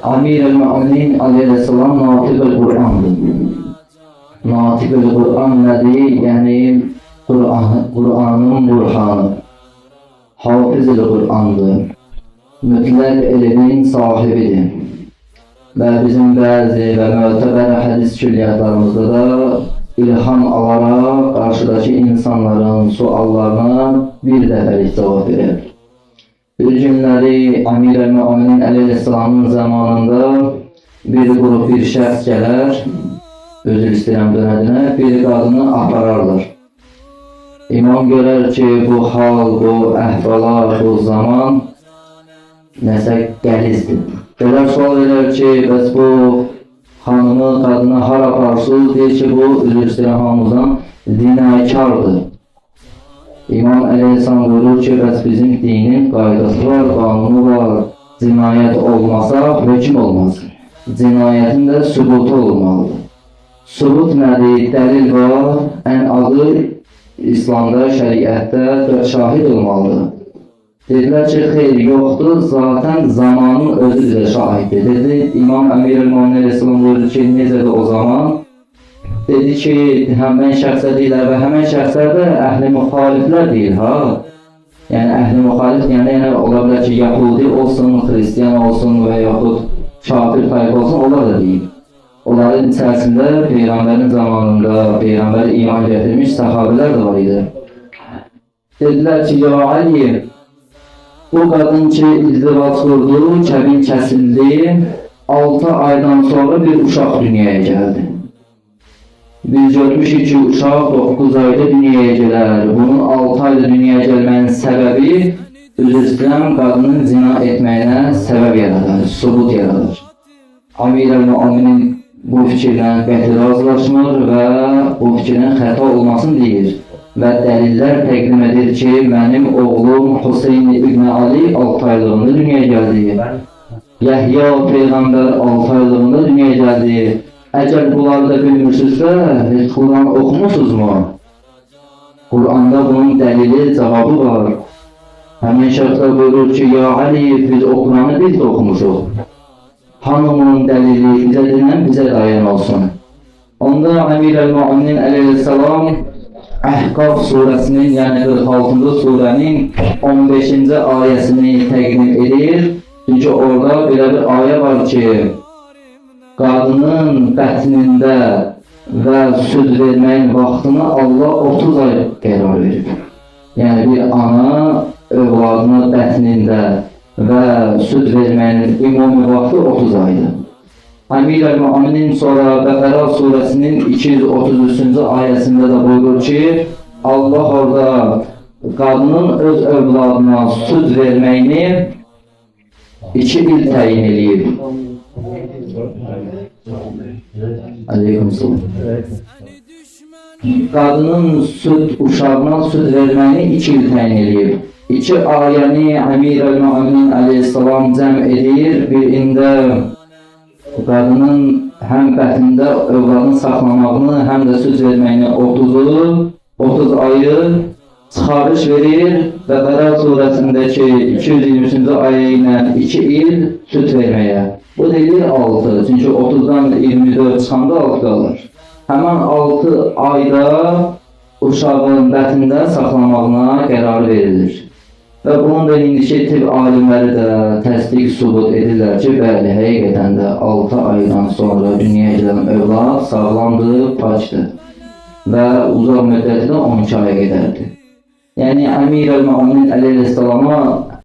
Amir el-Mu'minin aleyhisselam natık-ı Kur'an'dır. Natık-ı Kur'an nedir? Yani Kur'an'ın burhanı. Hafız-ı Kur'an'dır. Mütlak ilmin sahibidir. Ve bizim bazı ve müteber hadis külliyatlarımızda da ilham alarak karşıdaki insanların suallarına bir dəfəlik cevap verir. Bir günləri Amir el-Mu'minin aleyhisselamın zamanında bir grup bir şəxs gələr, özür istəyirəm dönədinə, bir qadını apararlar. İmam görər ki, bu hal, bu əhvalat, bu zaman nəsə gəlizdir. Görər sual verir ki, bəs bu hanımı, qadını hara aparsınız? Deyir ki, bu özür istəyirəm hamımızdan dinakardır. İmam Aleyhisselam buyurur ki, bəs bizim dinin qaydası var, qanunu var. Cinayət olmasa hökm olmaz. Cinayətin də sübutu olmalıdır. Sübut nədir? Dəlil var. Ən azı İslamda, şəriətdə 4 şahid olmalıdır. Dedilər ki, xeyr, yoxdur, zaten zamanın özü bizə şahiddir. Dedi, İmam Əmir el-Mu'min Aleyhisselam buyurdu ki, necədir o zaman? Dedi ki, həmən şəxslər deyilər və həmən şəxslər də əhli müxaliflər deyil, ha? Yəni, əhli müxalif, yəni ola bilər ki, Yahudi olsun, Hristiyan olsun və yaxud kafir tayfa olsun, onlar da deyil. Onların içərisində Peyğəmbərin zamanında Peyğəmbər iman gətirmiş səhabələr də var idi. Dedilər ki, ya Ali, bu qadın ki, izdivac qurdu, kəbin kəsildi, 6 aydan sonra bir uşaq dünyaya gəldi. Biz görmüşük ki, uşaq 9 ayda dünyaya gələr. Bunun 6 ayda dünyaya gəlmənin səbəbi, üzr istəyirəm, qadının zina etməyinə səbəb yaradır, sübut yaradır. Amir el-Mu'minin bu fikirlə qəti razılaşmır və bu fikrin xəta olmasını deyir. Və dəlillər təqdim edir ki, mənim oğlum Hüseyin İbn Ali 6 aylığında dünyaya gəldi. Yahya Peyğəmbər 6 aylığında dünyaya gəldi. Əgər bunları da bilmirsinizsə, heç Quran oxumusunuzmu? Quranda bunun dəlili, cavabı var. Həmin şəxslər buyurur ki, ya Ali, biz o Quranı biz də oxumuşuq. Hanımın dəlili bizə dinlən, bizə dayan olsun. Onda Amir el-Mu'minin aleyhisselam Əhqaf surəsinin, yəni 46-cı surənin 15-ci ayəsini təqdim edir. Çünki orada belə bir ayə var ki, qadının bətnində və süd verməyin vaxtını Allah 30 ay qərar verir. Yəni bir ana övladının bətnində və süd verməyin ümumi vaxtı 30 aydır. Amir el-Mu'minin sonra Bəqərə surəsinin 233-cü ayəsində də buyurur ki, Allah orada qadının öz övladına süd verməyini 2 il təyin edir. Aleykümselam. Qadının uşağına süd verməyini 2 il təyin edir. 2 ayəni Amir el-Mu'minin aleyhisselam cəm edir. Birində qadının həm bətnində övladını saxlamağını, həm də süd verməyini 30 ayı çıxarış verir və Bəqərə surəsindəki 223-cü ayə ilə 2 il süd verməyə. Bu deyilir 6, çünki 30-dan 24 çıxanda 6 qalır. Həmən 6 ayda uşağın bətnində saxlamağına qərar verilir. Və bunun da indiki tibb alimləri də təsdiq sübut edirlər ki, bəli, həqiqətən də 6 aydan sonra dünyaya gələn övlad sağlamdır, paçdır və uzaq müddəti də 12 aya qədərdir. Yəni, Amir el-Mu'minin aleyhisselama